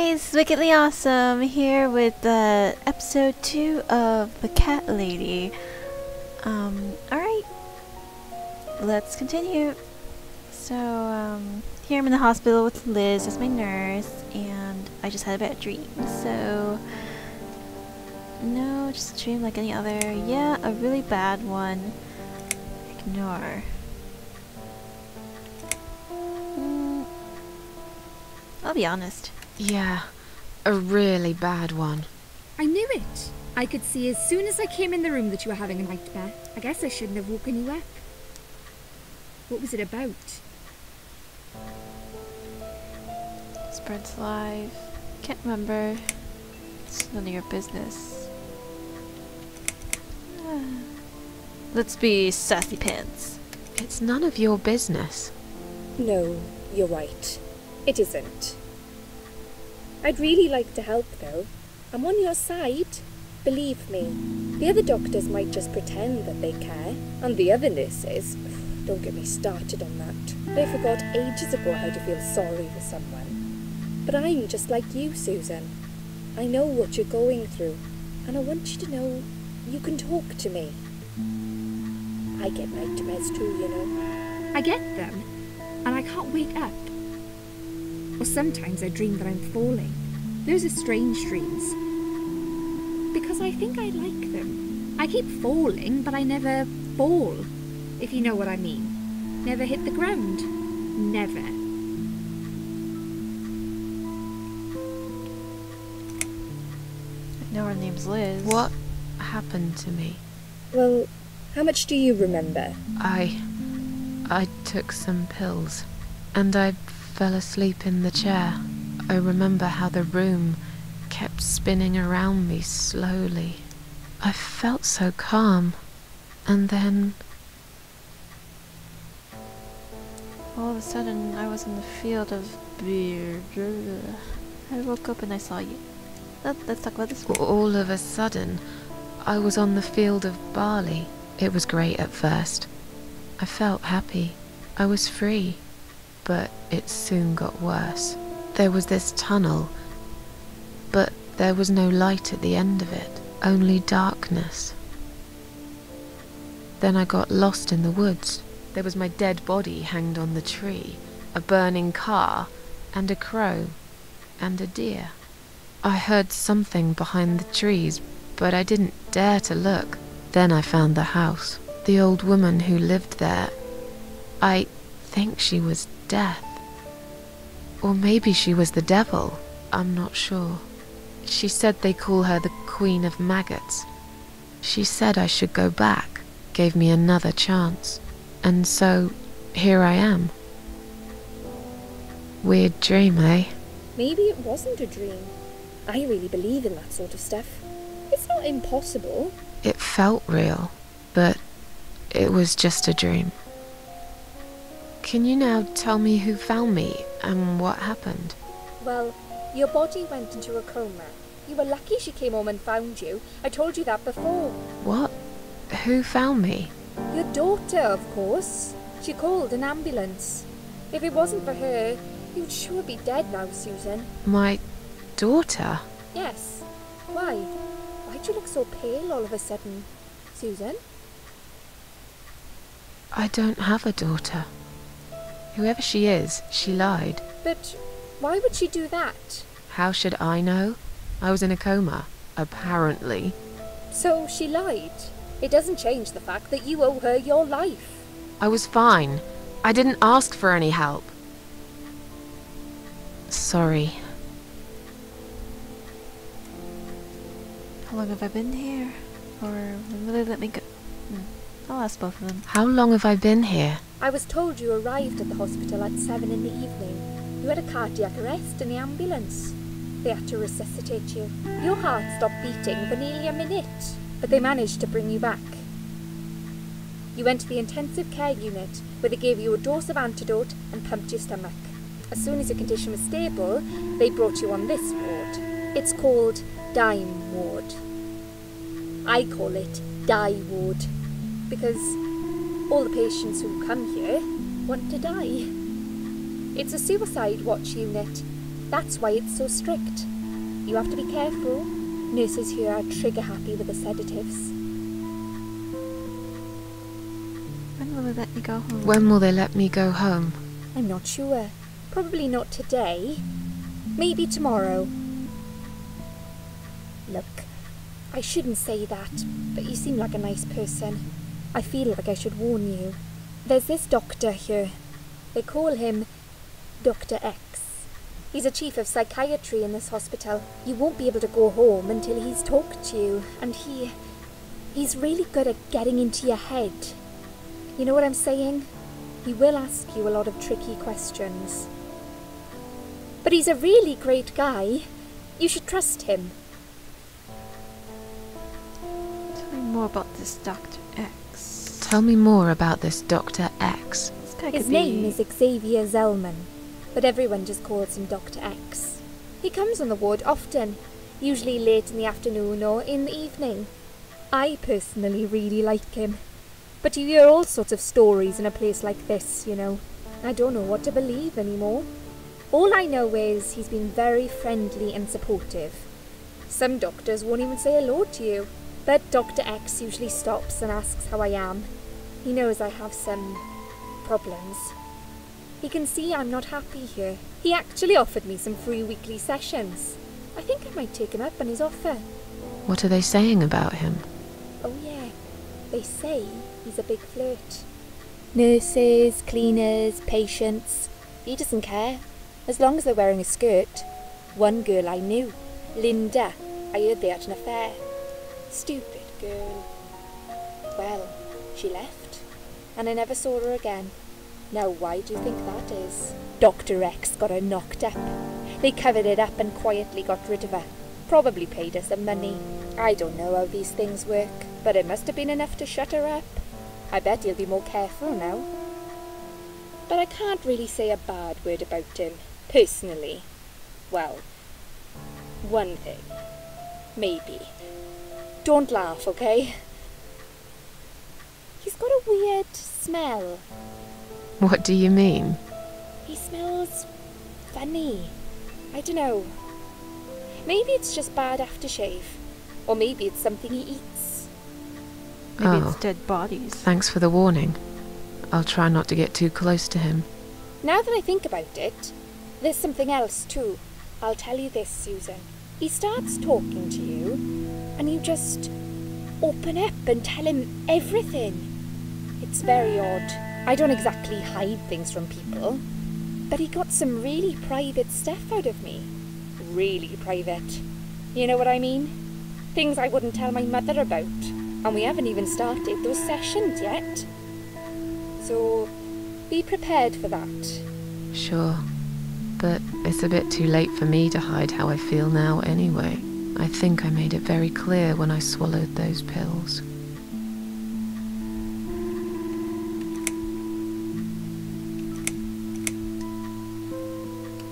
guys, Wickedly Awesome here with episode 2 of The Cat Lady. Alright, let's continue. So, here I'm in the hospital with Liz as my nurse, and I just had a bad dream. So, no, just a dream like any other. Yeah, a really bad one. Ignore. I'll be honest. Yeah, a really bad one. I knew it. I could see as soon as I came in the room that you were having a nightmare. I guess I shouldn't have woken you up. What was it about? Spreads live. Can't remember. It's none of your business. Let's be sassy pants. It's none of your business. No, you're right. It isn't. I'd really like to help, though. I'm on your side. Believe me, the other doctors might just pretend that they care. And the other nurses, don't get me started on that. They forgot ages ago how to feel sorry for someone. But I'm just like you, Susan. I know what you're going through, and I want you to know you can talk to me. I get nightmares too, you know. I get them, and I can't wake up. Or sometimes I dream that I'm falling. Those are strange dreams. Because I think I like them. I keep falling, but I never fall, if you know what I mean. Never hit the ground. Never. I know her name's Liz. What happened to me? Well, how much do you remember? I took some pills, and I fell asleep in the chair. I remember how the room kept spinning around me slowly. I felt so calm, and then... All of a sudden, I was in the field of beer. I woke up and I saw you. Let's talk about this one. All of a sudden, I was on the field of barley. It was great at first. I felt happy. I was free. But it soon got worse. There was this tunnel, but there was no light at the end of it, only darkness. Then I got lost in the woods. There was my dead body hanged on the tree, a burning car, and a crow, and a deer. I heard something behind the trees, but I didn't dare to look. Then I found the house. The old woman who lived there, I think she was Death. Or maybe she was the devil. I'm not sure. She said they call her the Queen of Maggots. She said I should go back, gave me another chance. And so, here I am. Weird dream, eh? Maybe it wasn't a dream. I really believe in that sort of stuff. It's not impossible. It felt real, but it was just a dream. Can you now tell me who found me and what happened? Well, your body went into a coma. You were lucky she came home and found you. I told you that before. What? Who found me? Your daughter, of course. She called an ambulance. If it wasn't for her, you'd sure be dead now, Susan. My daughter? Yes. Why? Why'd you look so pale all of a sudden, Susan? I don't have a daughter. Whoever she is, she lied. But why would she do that? How should I know? I was in a coma, apparently. So she lied. It doesn't change the fact that you owe her your life. I was fine. I didn't ask for any help. Sorry. How long have I been here? Or will they let me go? I'll ask both of them. How long have I been here? I was told you arrived at the hospital at 7 in the evening. You had a cardiac arrest in the ambulance. They had to resuscitate you. Your heart stopped beating for nearly a minute, but they managed to bring you back. You went to the intensive care unit, where they gave you a dose of antidote and pumped your stomach. As soon as your condition was stable, they brought you on this ward. It's called Dime Ward. I call it Die Ward, because all the patients who come here want to die. It's a suicide watch unit. That's why it's so strict. You have to be careful. Nurses here are trigger happy with the sedatives. When will they let you go home? When will they let me go home? I'm not sure. Probably not today. Maybe tomorrow. Look, I shouldn't say that, but you seem like a nice person. I feel like I should warn you. There's this doctor here. They call him Dr. X. He's a chief of psychiatry in this hospital. You won't be able to go home until he's talked to you, and he's really good at getting into your head. You know what I'm saying? He will ask you a lot of tricky questions. But he's a really great guy. You should trust him. Tell me more about this Dr. X. Tell me more about this Dr. X. This guy His could name be... is Xavier Zellman, but everyone just calls him Dr. X. He comes on the ward often, usually late in the afternoon or in the evening. I personally really like him. But you hear all sorts of stories in a place like this, you know. I don't know what to believe anymore. All I know is he's been very friendly and supportive. Some doctors won't even say hello to you, but Dr. X usually stops and asks how I am. He knows I have some problems. He can see I'm not happy here. He actually offered me some free weekly sessions. I think I might take him up on his offer. What are they saying about him? Oh yeah, they say he's a big flirt. Nurses, cleaners, patients. He doesn't care, as long as they're wearing a skirt. One girl I knew, Linda, I heard they had an affair. Stupid girl. Well, she left, and I never saw her again. Now why do you think that is? Dr. X got her knocked up. They covered it up and quietly got rid of her. Probably paid her some money. I don't know how these things work, but it must have been enough to shut her up. I bet he'll be more careful now. But I can't really say a bad word about him, personally. Well, one thing. Maybe. Don't laugh, okay? He's got a weird smell. What do you mean? He smells funny. I don't know. Maybe it's just bad aftershave. Or maybe it's something he eats. Maybe Oh. it's dead bodies. Thanks for the warning. I'll try not to get too close to him. Now that I think about it, there's something else too. I'll tell you this, Susan. He starts talking to you, and you just open up and tell him everything. It's very odd. I don't exactly hide things from people, but he got some really private stuff out of me. Really private. You know what I mean? Things I wouldn't tell my mother about. And we haven't even started those sessions yet. So, be prepared for that. Sure. But it's a bit too late for me to hide how I feel now anyway. I think I made it very clear when I swallowed those pills.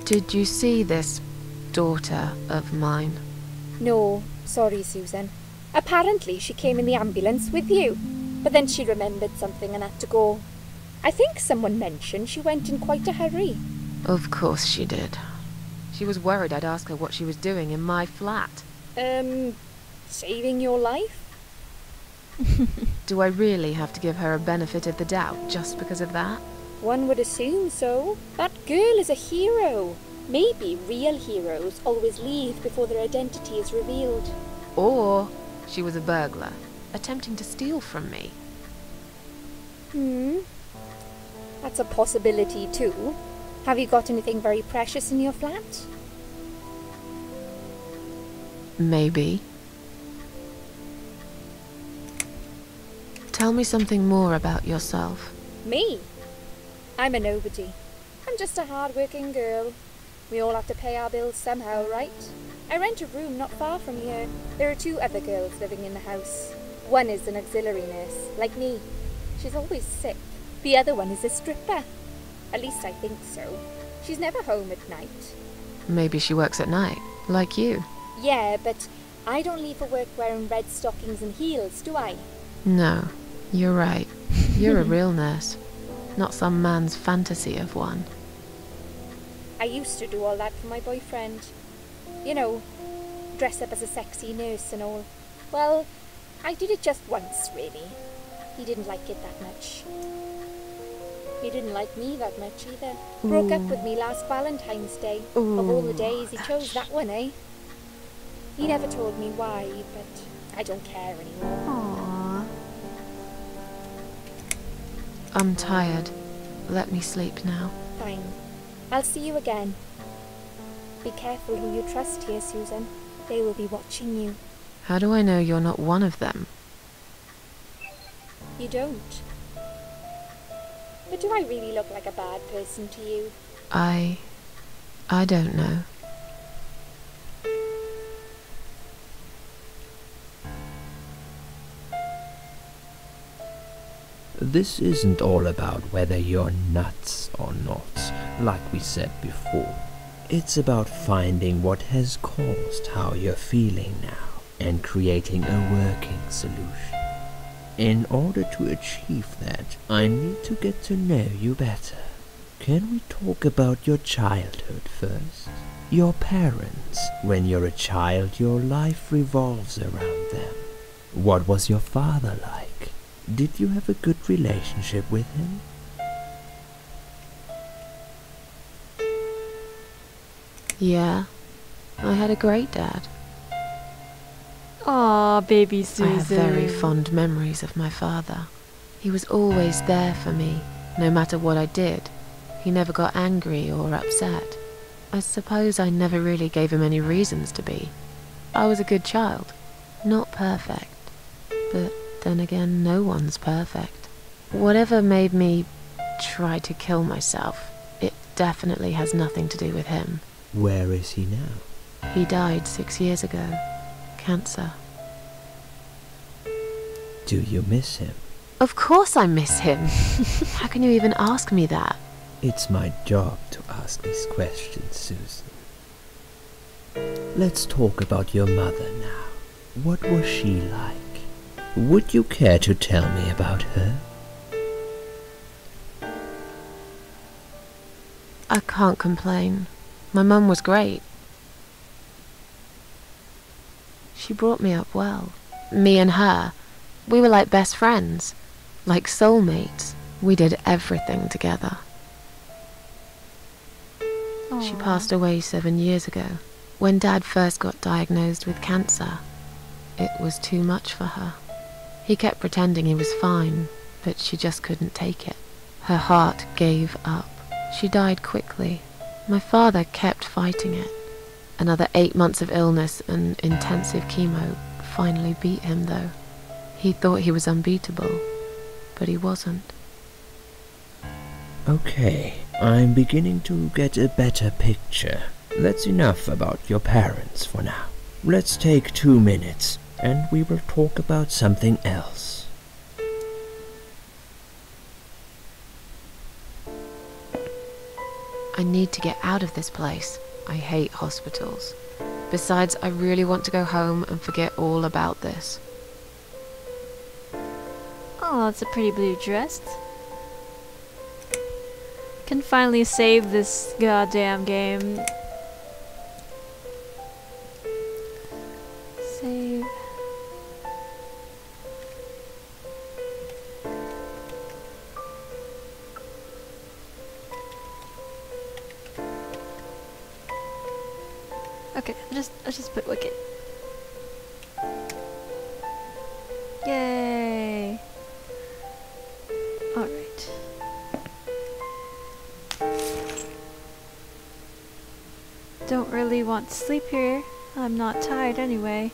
Did you see this daughter of mine? No, sorry, Susan. Apparently she came in the ambulance with you, but then she remembered something and had to go. I think someone mentioned she went in quite a hurry. Of course she did. She was worried I'd ask her what she was doing in my flat. Saving your life? Do I really have to give her a benefit of the doubt just because of that? One would assume so. That girl is a hero. Maybe real heroes always leave before their identity is revealed. Or she was a burglar, attempting to steal from me. That's a possibility too. Have you got anything very precious in your flat? Maybe. Tell me something more about yourself. Me? I'm a nobody. I'm just a hard-working girl. We all have to pay our bills somehow, right? I rent a room not far from here. There are 2 other girls living in the house. One is an auxiliary nurse, like me. She's always sick. The other one is a stripper. At least I think so. She's never home at night. Maybe she works at night, like you. Yeah, but I don't leave for work wearing red stockings and heels, do I? No, you're right. You're a real nurse, not some man's fantasy of one. I used to do all that for my boyfriend. You know, dress up as a sexy nurse and all. Well, I did it just once, really. He didn't like it that much. He didn't like me that much either. Broke up with me last Valentine's Day. Of all the days, he chose that one, eh? He never told me why, but I don't care anymore. Aww. I'm tired. Let me sleep now. Fine. I'll see you again. Be careful who you trust here, Susan. They will be watching you. How do I know you're not one of them? You don't. But do I really look like a bad person to you? I don't know. This isn't all about whether you're nuts or not, like we said before. It's about finding what has caused how you're feeling now and creating a working solution. In order to achieve that, I need to get to know you better. Can we talk about your childhood first? Your parents. When you're a child, your life revolves around them. What was your father like? Did you have a good relationship with him? Yeah, I had a great dad. Aw, baby Susan. I have very fond memories of my father. He was always there for me, no matter what I did. He never got angry or upset. I suppose I never really gave him any reasons to be. I was a good child. Not perfect. But then again, no one's perfect. Whatever made me try to kill myself, it definitely has nothing to do with him. Where is he now? He died 6 years ago. Cancer. Do you miss him? Of course I miss him. How can you even ask me that? It's my job to ask these questions, Susan. Let's talk about your mother now. What was she like? Would you care to tell me about her? I can't complain. My mum was great. She brought me up well. Me and her, we were like best friends, like soulmates. We did everything together. She Aw. passed away 7 years ago. When Dad first got diagnosed with cancer, it was too much for her. He kept pretending he was fine, but she just couldn't take it. Her heart gave up. She died quickly. My father kept fighting it. Another 8 months of illness and intensive chemo finally beat him, though. He thought he was unbeatable, but he wasn't. Okay, I'm beginning to get a better picture. That's enough about your parents for now. Let's take 2 minutes, and we will talk about something else. I need to get out of this place. I hate hospitals. Besides, I really want to go home and forget all about this. Oh, that's a pretty blue dress. Can finally save this goddamn game. Save. Okay, let's just put Wicked. Yay! Alright. Don't really want to sleep here. I'm not tired anyway.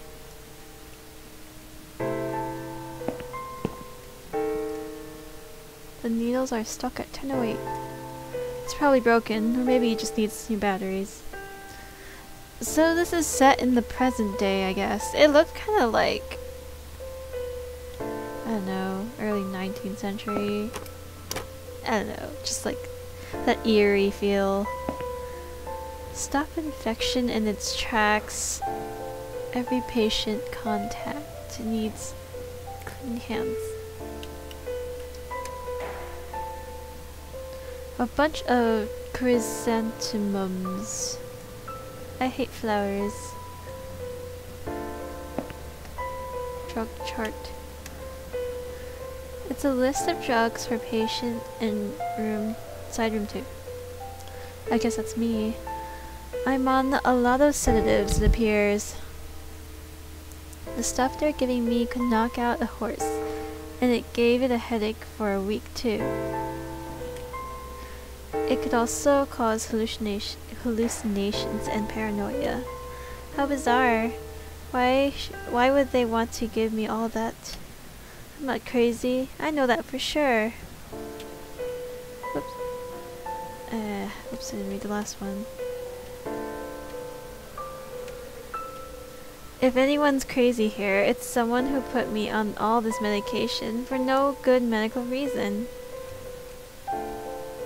The needles are stuck at 10:08. It's probably broken, or maybe it just needs new batteries. So this is set in the present day, I guess. It looked kind of like, I don't know, early 19th century. I don't know, just like that eerie feel. Stop infection in its tracks. Every patient contact needs clean hands. A bunch of Chrysanthemums. I hate flowers. Drug chart. It's a list of drugs for patient in side room 2. I guess that's me. I'm on a lot of sedatives, it appears. The stuff they're giving me could knock out a horse, and it gave it a headache for a week too. It could also cause hallucinations and paranoia. How bizarre. Why would they want to give me all that? I'm not crazy. I know that for sure. Whoops. Oops, I didn't read the last one. If anyone's crazy here, it's someone who put me on all this medication for no good medical reason.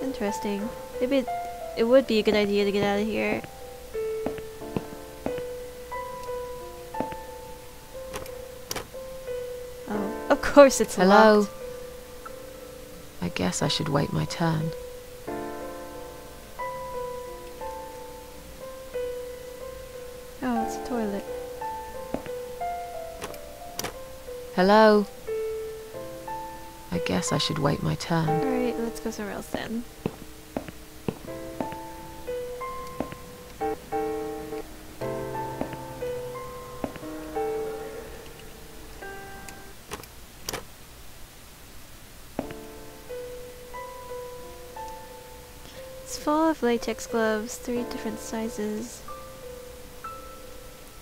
Interesting. Maybe it would be a good idea to get out of here. Oh, of course it's Hello? locked. I guess I should wait my turn. Oh, it's a toilet. Hello? I guess I should wait my turn. Alright, let's go somewhere else then. It's full of latex gloves, 3 different sizes.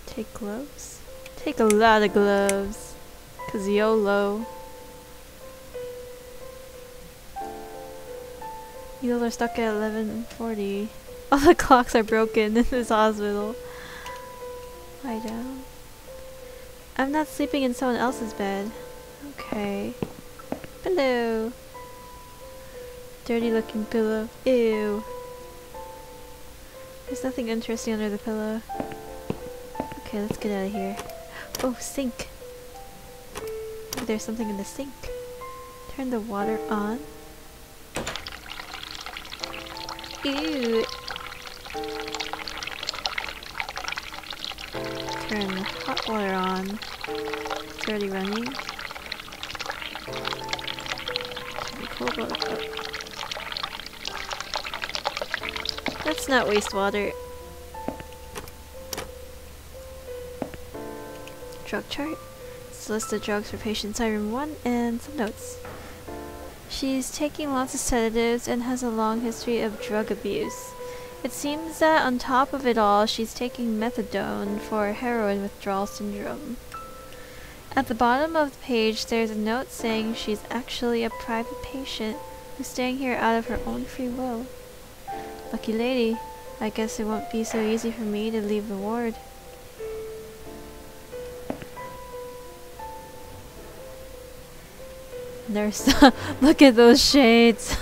Take gloves? Take a lot of gloves. 'Cause YOLO. Needles are stuck at 11:40. All the clocks are broken in this hospital. Lie down. I'm not sleeping in someone else's bed. Okay. Pillow. Dirty looking pillow. Ew. There's nothing interesting under the pillow. Okay, let's get out of here. Oh, sink. Maybe there's something in the sink. Turn the water on. Ew. Turn the hot water on. It's already running. Turn the cold water up. That's not wastewater. Drug chart. It's a list of drugs for patient side room 1 and some notes. She's taking lots of sedatives and has a long history of drug abuse. It seems that on top of it all, she's taking methadone for heroin withdrawal syndrome. At the bottom of the page, there's a note saying she's actually a private patient who's staying here out of her own free will. Lucky lady. I guess it won't be so easy for me to leave the ward. Nurse, look at those shades.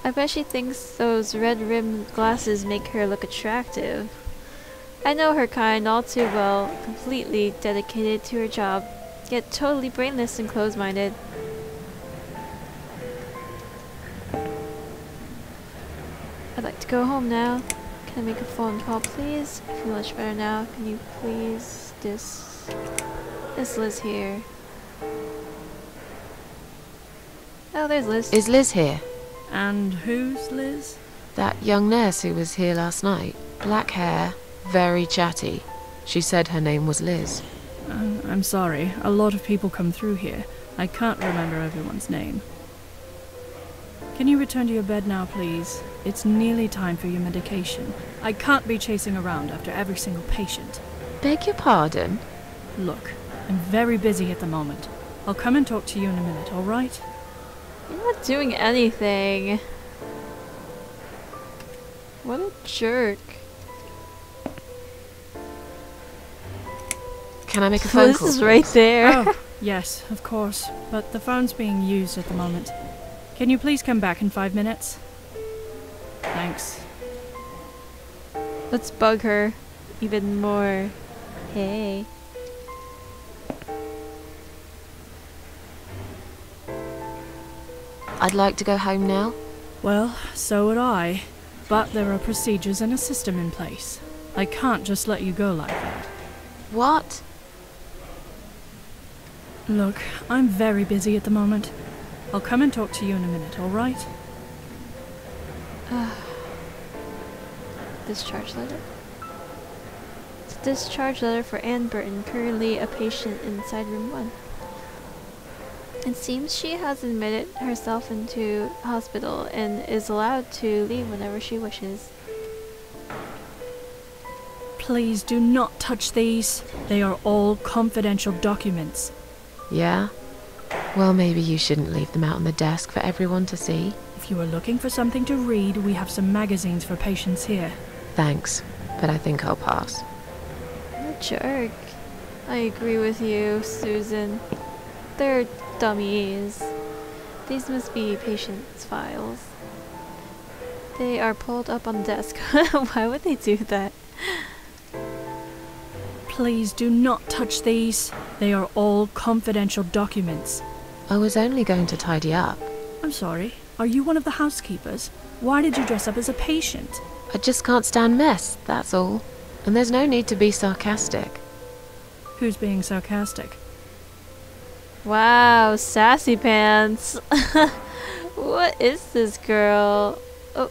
I bet she thinks those red-rimmed glasses make her look attractive. I know her kind all too well, completely dedicated to her job, yet totally brainless and closed-minded. I'd like to go home now. Can I make a phone call, please? I feel much better now. Can you please? Is Liz here? Oh, there's Liz. Is Liz here? And who's Liz? That young nurse who was here last night. Black hair, very chatty. She said her name was Liz. I'm sorry. A lot of people come through here. I can't remember everyone's name. Can you return to your bed now, please? It's nearly time for your medication. I can't be chasing around after every single patient. Beg your pardon? Look, I'm very busy at the moment. I'll come and talk to you in a minute, alright? You're not doing anything. What a jerk. Can I make a phone Liz call? is right there. Oh, yes, of course. But the phone's being used at the moment. Can you please come back in 5 minutes? Thanks. Let's bug her even more. Hey. I'd like to go home now. Well, so would I. But there are procedures and a system in place. I can't just let you go like that. What? Look, I'm very busy at the moment. I'll come and talk to you in a minute, all right? Discharge letter? It's a discharge letter for Anne Burton, currently a patient inside room 1. It seems she has admitted herself into hospital and is allowed to leave whenever she wishes. Please do not touch these. They are all confidential documents. Yeah? Well, maybe you shouldn't leave them out on the desk for everyone to see. If you are looking for something to read, we have some magazines for patients here. Thanks, but I think I'll pass. What a jerk. I agree with you, Susan. They're dummies. These must be patients' files. They are pulled up on the desk. Why would they do that? Please do not touch these. They are all confidential documents. I was only going to tidy up. I'm sorry. Are you one of the housekeepers? Why did you dress up as a patient? I just can't stand mess, that's all. And there's no need to be sarcastic. Who's being sarcastic? Wow, sassy pants. What is this girl? Oh.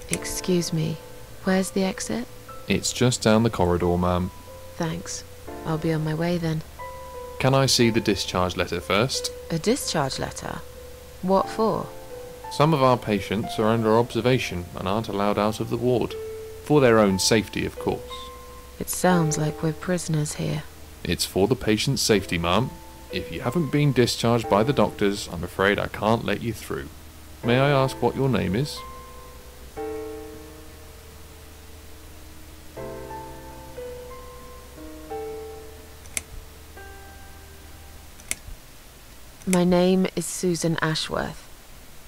Excuse me, where's the exit? It's just down the corridor, ma'am. Thanks. I'll be on my way then. Can I see the discharge letter first? A discharge letter? What for? Some of our patients are under observation and aren't allowed out of the ward. For their own safety, of course. It sounds like we're prisoners here. It's for the patient's safety, ma'am. If you haven't been discharged by the doctors, I'm afraid I can't let you through. May I ask what your name is? My name is Susan Ashworth.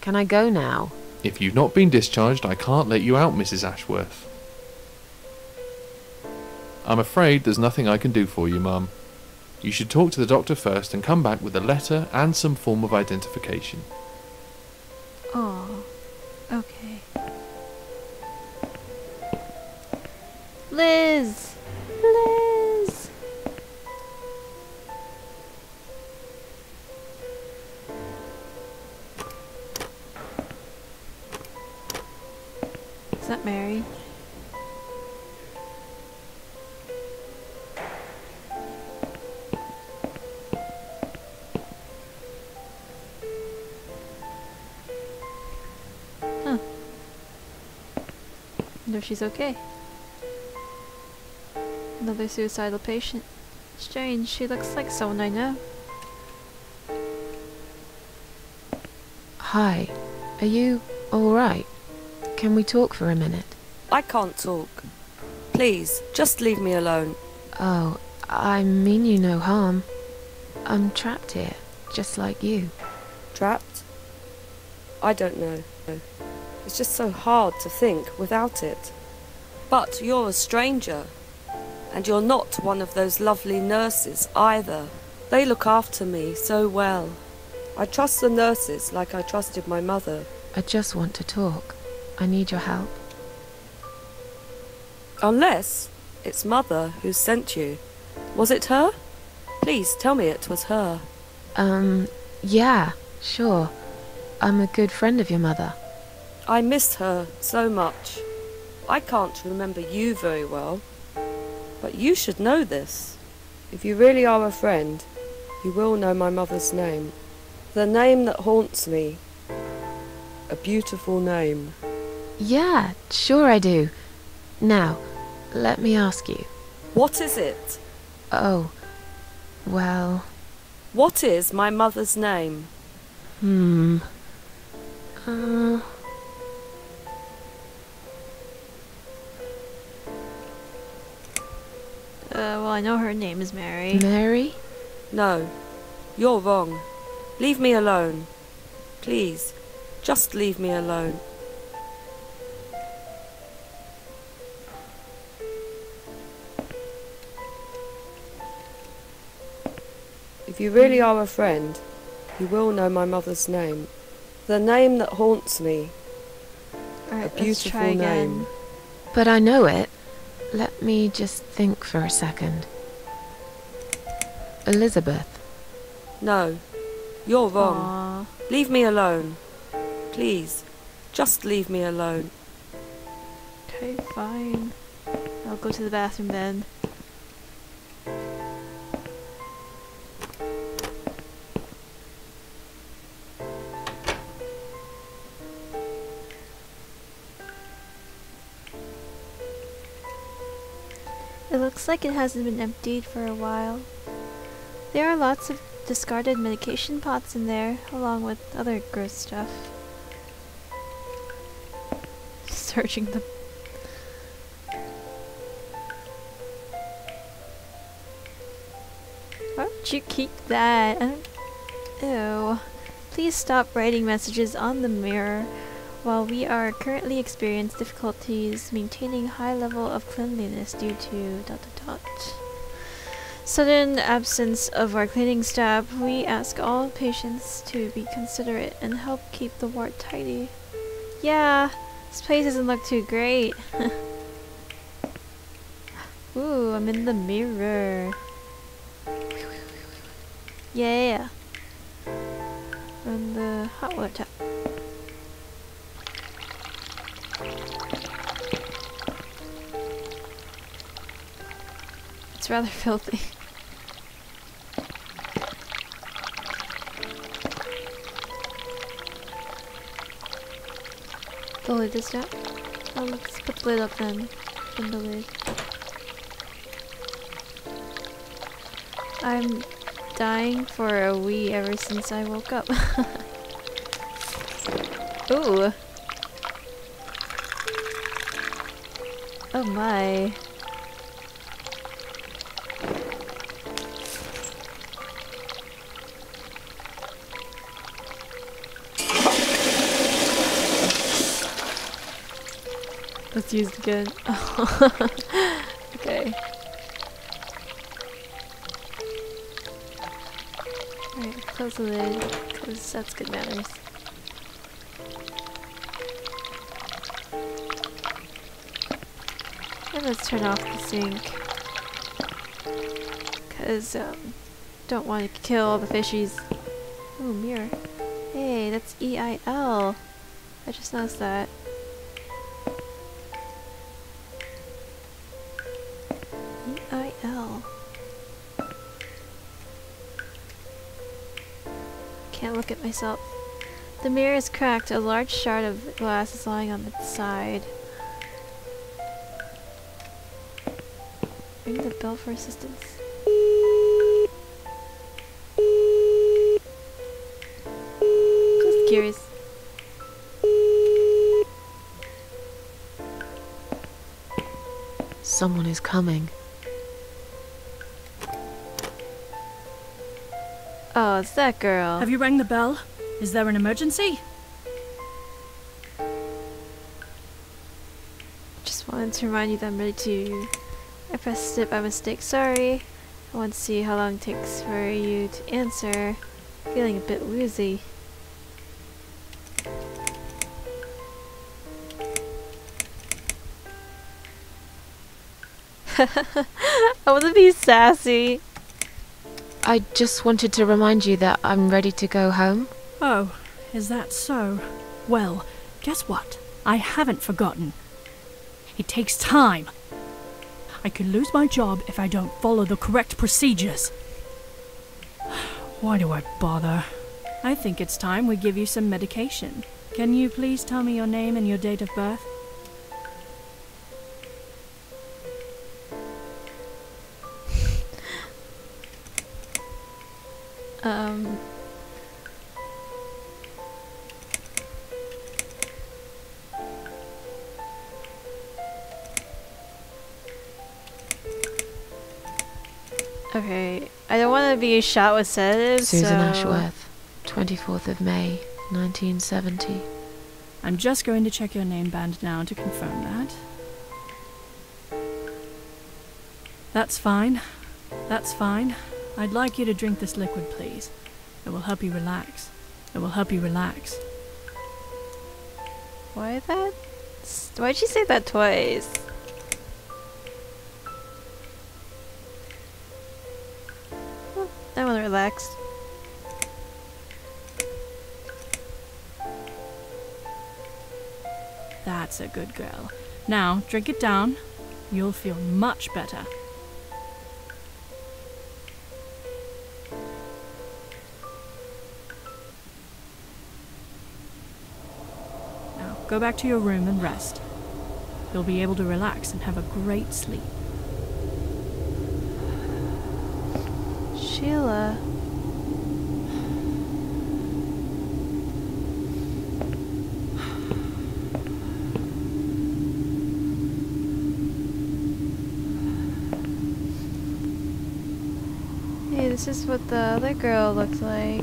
Can I go now? If you've not been discharged, I can't let you out, Mrs. Ashworth. I'm afraid there's nothing I can do for you, ma'am. You should talk to the doctor first and come back with a letter and some form of identification. Oh, okay. Liz! Liz! Is that Mary? Huh. Wonder if she's okay. Another suicidal patient. Strange, she looks like someone I know. Hi. Are you alright? Can we talk for a minute? I can't talk. Please, just leave me alone. Oh, I mean you no harm. I'm trapped here, just like you. Trapped? I don't know. It's just so hard to think without it. But you're a stranger. And you're not one of those lovely nurses either. They look after me so well. I trust the nurses like I trusted my mother. I just want to talk. I need your help. Unless it's Mother who sent you. Was it her? Please tell me it was her. Yeah, sure. I'm a good friend of your mother. I missed her so much. I can't remember you very well. But you should know this. If you really are a friend, you will know my mother's name. The name that haunts me. A beautiful name. Yeah, sure I do. Now, let me ask you. What is it? Oh, well... What is my mother's name? Well, I know her name is Mary. Mary? No, you're wrong. Leave me alone. Please, just leave me alone. If you really are a friend, you will know my mother's name. The name that haunts me. Alright, A let's try beautiful again. name. But I know it. Let me just think for a second. Elizabeth. No, you're wrong. Aw. Leave me alone. Please, just leave me alone. Okay, fine. I'll go to the bathroom then. It looks like it hasn't been emptied for a while. There are lots of discarded medication pots in there, along with other gross stuff. Searching the... Why would you keep that? I don't... Ew. Please stop writing messages on the mirror. While we are currently experiencing difficulties maintaining high level of cleanliness due to ... sudden absence of our cleaning staff, we ask all patients to be considerate and help keep the ward tidy. Yeah, this place doesn't look too great. Ooh, I'm in the mirror. Yeah. And the hot water tap. It's rather filthy. The lid is down. Oh, let's put the lid up then. In the lid. I'm dying for a wee ever since I woke up. Ooh. Oh my. Let's use it again. Okay. Alright, close the lid, because that's good manners. And let's turn off the sink. Because, don't want to kill all the fishies. Ooh, mirror. Hey, that's EIL. I just noticed that. EIL. Can't look at myself. The mirror is cracked. A large shard of glass is lying on its side. Ring the bell for assistance. Just curious. Someone is coming. Oh, it's that girl. Have you rang the bell? Is there an emergency? Just wanted to remind you that I'm ready to... I pressed it by mistake, sorry. I want to see how long it takes for you to answer. Feeling a bit woozy. I want to be sassy. I just wanted to remind you that I'm ready to go home. Oh, is that so? Well, guess what? I haven't forgotten. It takes time. I could lose my job if I don't follow the correct procedures. Why do I bother? I think it's time we give you some medication. Can you please tell me your name and your date of birth? Okay, I don't want to be shot with sedatives, Susan so... Ashworth, 24th of May, 1970. I'm just going to check your name band now to confirm that. That's fine. That's fine. I'd like you to drink this liquid, please. It will help you relax. It will help you relax. Why that? Why'd she say that twice? Oh, that one relaxed. That's a good girl. Now, drink it down. You'll feel much better. Now, go back to your room and rest. You'll be able to relax and have a great sleep. Sheila. Hey, this is what the other girl looks like.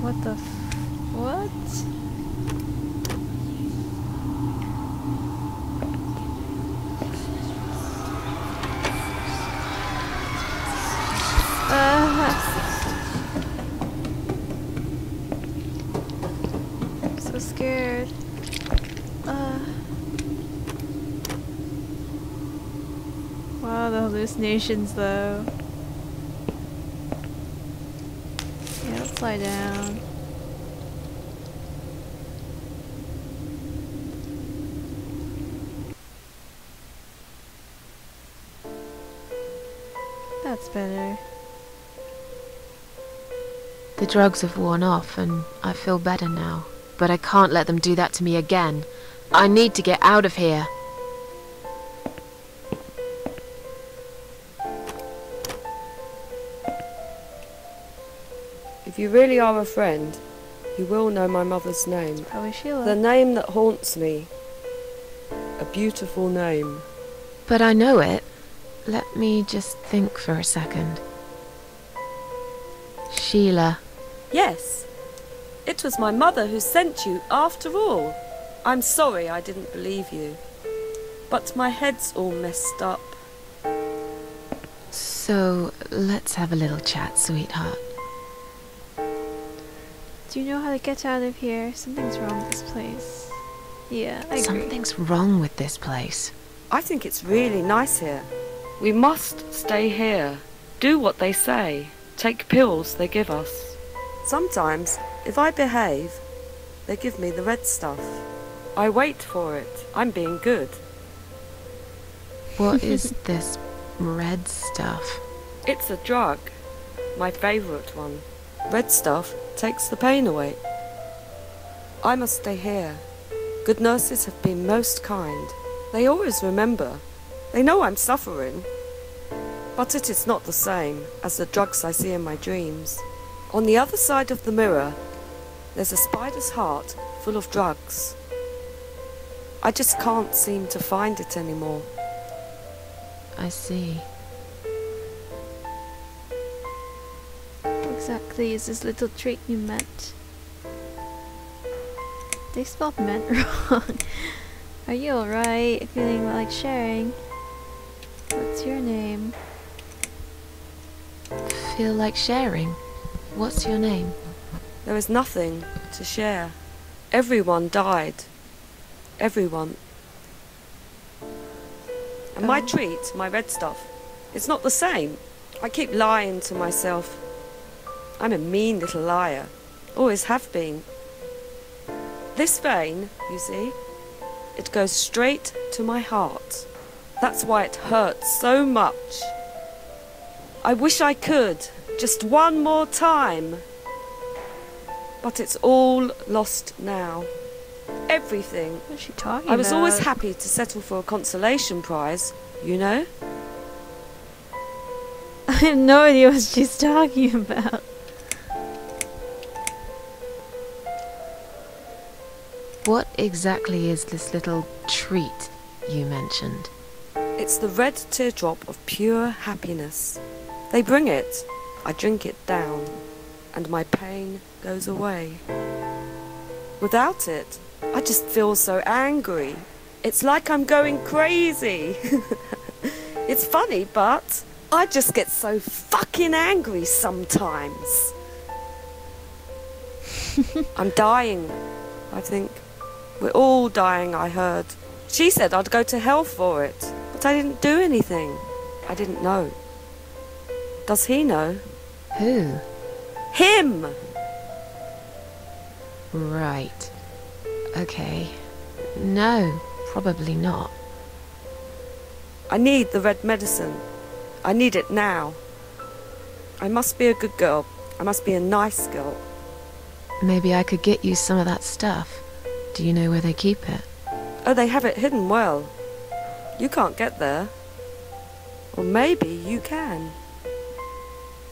What the what? I'm so scared. Wow, the hallucinations though. Yeah, let's lie down. That's better. The drugs have worn off and I feel better now. But I can't let them do that to me again. I need to get out of here. If you really are a friend, you will know my mother's name. Probably Sheila. The name that haunts me. A beautiful name. But I know it. Let me just think for a second. Sheila. Yes. It was my mother who sent you, after all. I'm sorry I didn't believe you. But my head's all messed up. So, let's have a little chat, sweetheart. Do you know how to get out of here? Something's wrong with this place. Yeah, I agree. Something's wrong with this place. I think it's really nice here. We must stay here. Do what they say. Take pills they give us. Sometimes, if I behave, they give me the red stuff. I wait for it. I'm being good. What is this red stuff? It's a drug. My favourite one. Red stuff takes the pain away. I must stay here. Good nurses have been most kind. They always remember. They know I'm suffering. But it is not the same as the drugs I see in my dreams. On the other side of the mirror, there's a spider's heart full of drugs. I just can't seem to find it anymore. I see. What exactly is this little treat you meant? They spelled meant wrong. Are you alright? Feeling like sharing? What's your name? Feel like sharing? What's your name? There is nothing to share. Everyone died. Everyone. And my treat, my red stuff, it's not the same. I keep lying to myself. I'm a mean little liar. Always have been. This vein, you see, it goes straight to my heart. That's why it hurts so much. I wish I could, just one more time. But it's all lost now. Everything. What's she talking I was about? always happy to settle for a consolation prize, you know? I have no idea what she's talking about. What exactly is this little treat you mentioned? It's the red teardrop of pure happiness. They bring it, I drink it down, and my pain goes away. Without it, I just feel so angry. It's like I'm going crazy. It's funny, but I just get so fucking angry sometimes. I'm dying, I think. We're all dying, I heard. She said I'd go to hell for it, but I didn't do anything. I didn't know. Does he know? Who? Him! Right. Okay. No, probably not. I need the red medicine. I need it now. I must be a good girl. I must be a nice girl. Maybe I could get you some of that stuff. Do you know where they keep it? Oh, they have it hidden well. You can't get there. Or maybe you can.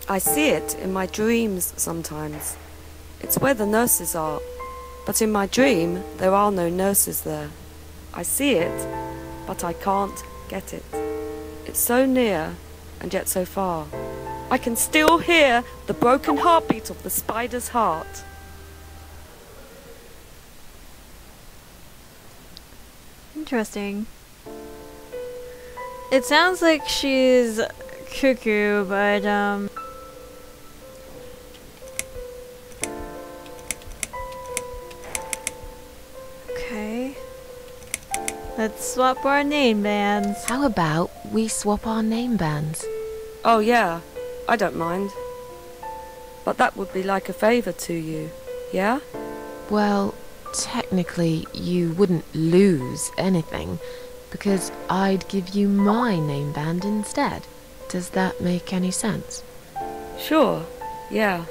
I see it in my dreams sometimes. It's where the nurses are. But in my dream, there are no nurses there. I see it, but I can't get it. It's so near, and yet so far. I can still hear the broken heartbeat of the spider's heart. Interesting. It sounds like she's cuckoo, but okay. Let's swap our name bands. How about we swap our name bands? Oh yeah, I don't mind. But that would be like a favour to you, yeah? Well, technically you wouldn't lose anything, because I'd give you my name band instead. Does that make any sense? Sure, yeah.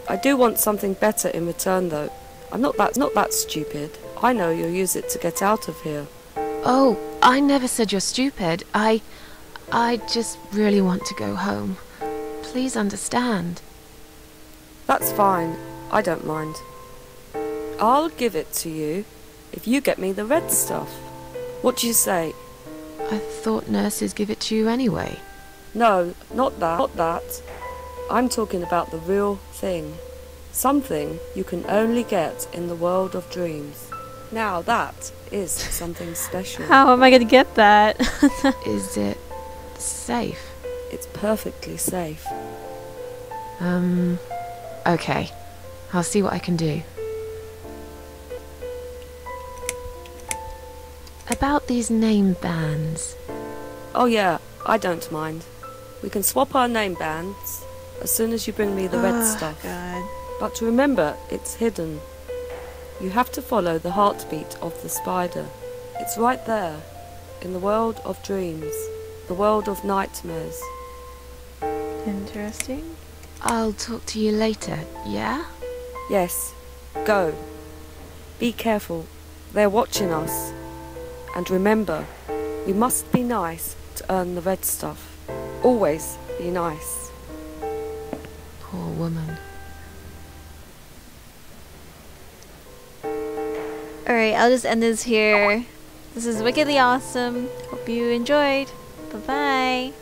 I do want something better in return though. I'm not that stupid. I know you'll use it to get out of here. Oh, I never said you're stupid. I just really want to go home. Please understand. That's fine. I don't mind. I'll give it to you if you get me the red stuff. What do you say? I thought nurses give it to you anyway. No, not that. I'm talking about the real thing. Something you can only get in the world of dreams. Now that is something special. How am I gonna get that? Is it safe? It's perfectly safe. Okay. I'll see what I can do. About these name bands. Oh yeah, I don't mind. We can swap our name bands as soon as you bring me the red stuff. God. But remember, it's hidden. You have to follow the heartbeat of the spider. It's right there, in the world of dreams, the world of nightmares. Interesting. I'll talk to you later, yeah? Yes, go. Be careful. They're watching us. And remember, we must be nice to earn the red stuff. Always be nice. Poor woman. Alright, I'll just end this here. This is wickedly awesome. Hope you enjoyed. Bye-bye.